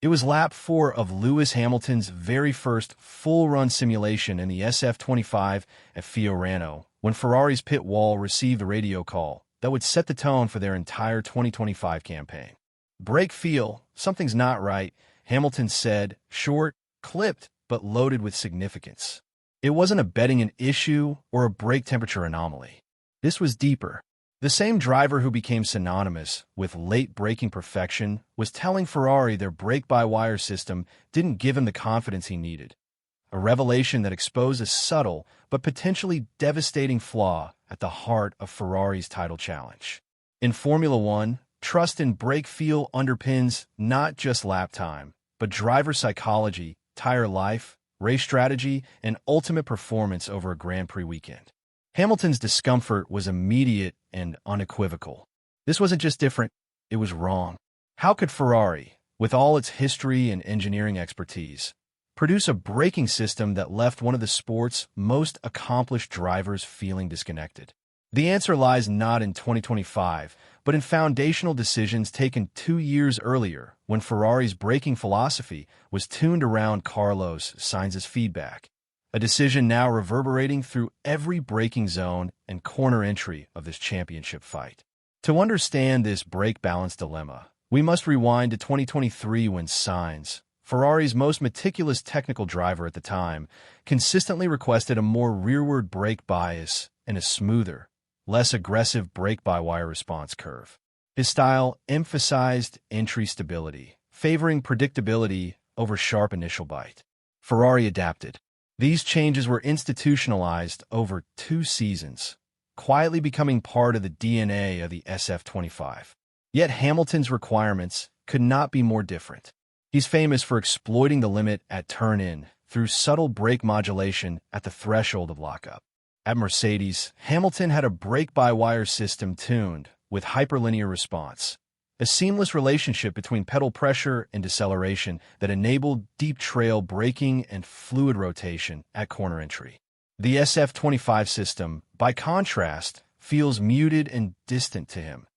It was lap 4 of Lewis Hamilton's very first full-run simulation in the SF25 at Fiorano, when Ferrari's pit wall received a radio call that would set the tone for their entire 2025 campaign. "Brake feel, something's not right," Hamilton said, short, clipped, but loaded with significance. It wasn't a betting an issue or a brake temperature anomaly. This was deeper. The same driver who became synonymous with late braking perfection was telling Ferrari their brake-by-wire system didn't give him the confidence he needed. A revelation that exposed a subtle but potentially devastating flaw at the heart of Ferrari's title challenge. In Formula One, trust in brake feel underpins not just lap time, but driver psychology, tire life, race strategy, and ultimate performance over a Grand Prix weekend. Hamilton's discomfort was immediate and unequivocal. This wasn't just different, it was wrong. How could Ferrari, with all its history and engineering expertise, produce a braking system that left one of the sport's most accomplished drivers feeling disconnected? The answer lies not in 2025, but in foundational decisions taken 2 years earlier when Ferrari's braking philosophy was tuned around Carlos Sainz's feedback. A decision now reverberating through every braking zone and corner entry of this championship fight. To understand this brake balance dilemma, we must rewind to 2023 when Sainz, Ferrari's most meticulous technical driver at the time, consistently requested a more rearward brake bias and a smoother, less aggressive brake-by-wire response curve. His style emphasized entry stability, favoring predictability over sharp initial bite. Ferrari adapted. These changes were institutionalized over 2 seasons, quietly becoming part of the DNA of the SF25. Yet Hamilton's requirements could not be more different. He's famous for exploiting the limit at turn-in through subtle brake modulation at the threshold of lockup. At Mercedes, Hamilton had a brake-by-wire system tuned with hyperlinear response, a seamless relationship between pedal pressure and deceleration that enabled deep trail braking and fluid rotation at corner entry. The SF25 system, by contrast, feels muted and distant to him,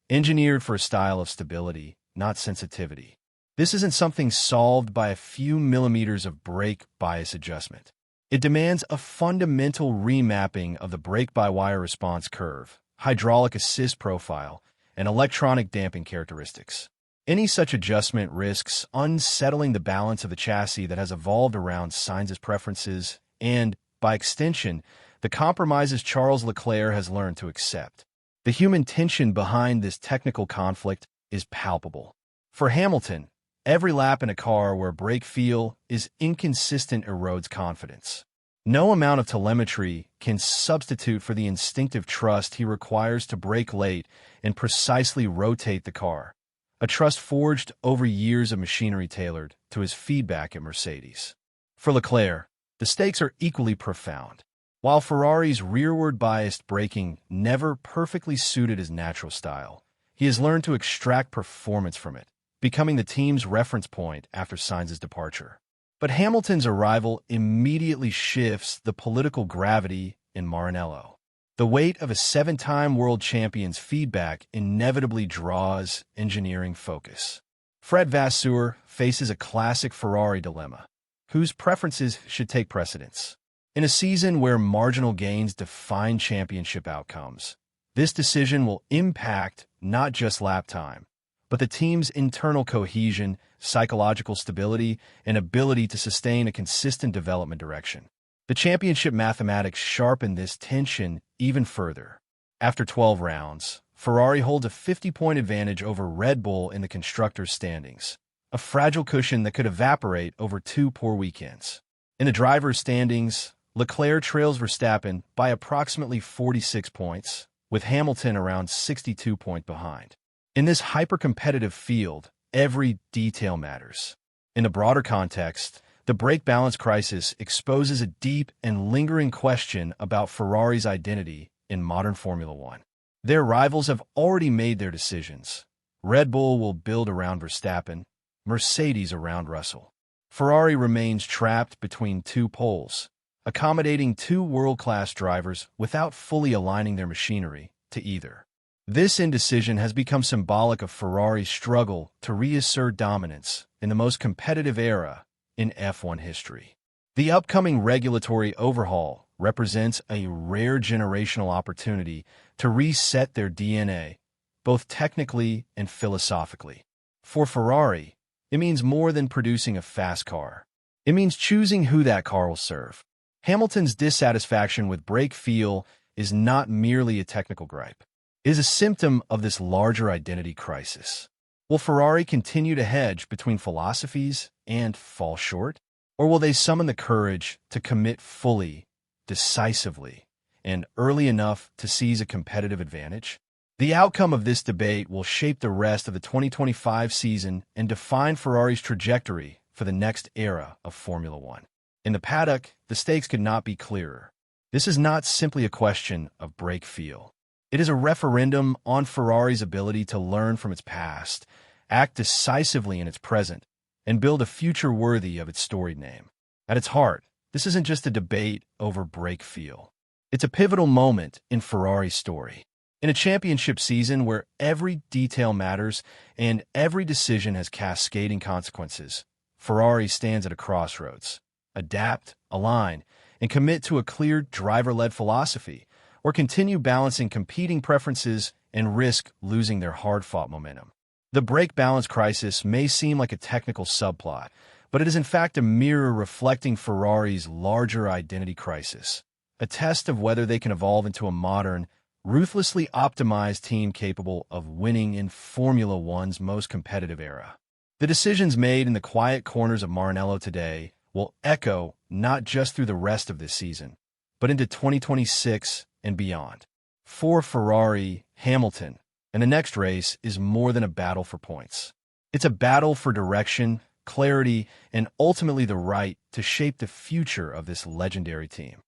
engineered for a style of stability, not sensitivity. This isn't something solved by a few millimeters of brake bias adjustment. It demands a fundamental remapping of the brake-by-wire response curve, hydraulic assist profile, and electronic damping characteristics. Any such adjustment risks unsettling the balance of the chassis that has evolved around Sainz's preferences and, by extension, the compromises Charles Leclerc has learned to accept. The human tension behind this technical conflict is palpable. For Hamilton, every lap in a car where brake feel is inconsistent erodes confidence. No amount of telemetry can substitute for the instinctive trust he requires to brake late and precisely rotate the car, a trust forged over years of machinery tailored to his feedback at Mercedes. For Leclerc, the stakes are equally profound. While Ferrari's rearward-biased braking never perfectly suited his natural style, he has learned to extract performance from it, becoming the team's reference point after Sainz's departure. But Hamilton's arrival immediately shifts the political gravity in Maranello. The weight of a 7-time world champion's feedback inevitably draws engineering focus. Fred Vasseur faces a classic Ferrari dilemma. Whose preferences should take precedence? In a season where marginal gains define championship outcomes, this decision will impact not just lap time, but the team's internal cohesion, psychological stability, and ability to sustain a consistent development direction. The championship mathematics sharpen this tension even further. After 12 rounds, Ferrari holds a 50-point advantage over Red Bull in the constructors' standings, a fragile cushion that could evaporate over 2 poor weekends. In the drivers' standings, Leclerc trails Verstappen by approximately 46 points, with Hamilton around 62 points behind. In this hyper-competitive field, every detail matters. In the broader context, the brake balance crisis exposes a deep and lingering question about Ferrari's identity in modern Formula One. Their rivals have already made their decisions. Red Bull will build around Verstappen, Mercedes around Russell. Ferrari remains trapped between 2 poles, accommodating 2 world-class drivers without fully aligning their machinery to either. This indecision has become symbolic of Ferrari's struggle to reassert dominance in the most competitive era in F1 history. The upcoming regulatory overhaul represents a rare generational opportunity to reset their DNA, both technically and philosophically. For Ferrari, it means more than producing a fast car. It means choosing who that car will serve. Hamilton's dissatisfaction with brake feel is not merely a technical gripe. It is a symptom of this larger identity crisis. Will Ferrari continue to hedge between philosophies and fall short? Or will they summon the courage to commit fully, decisively, and early enough to seize a competitive advantage? The outcome of this debate will shape the rest of the 2025 season and define Ferrari's trajectory for the next era of Formula One. In the paddock, the stakes could not be clearer. This is not simply a question of brake feel. It is a referendum on Ferrari's ability to learn from its past, act decisively in its present, and build a future worthy of its storied name. At its heart, this isn't just a debate over brake feel. It's a pivotal moment in Ferrari's story. In a championship season where every detail matters and every decision has cascading consequences, Ferrari stands at a crossroads. Adapt, align, and commit to a clear driver-led philosophy, or continue balancing competing preferences and risk losing their hard-fought momentum. The brake balance crisis may seem like a technical subplot, but it is in fact a mirror reflecting Ferrari's larger identity crisis, a test of whether they can evolve into a modern, ruthlessly optimized team capable of winning in Formula One's most competitive era. The decisions made in the quiet corners of Maranello today will echo not just through the rest of this season, but into 2026 and beyond. For Ferrari, Hamilton, and the next race is more than a battle for points. It's a battle for direction, clarity, and ultimately the right to shape the future of this legendary team.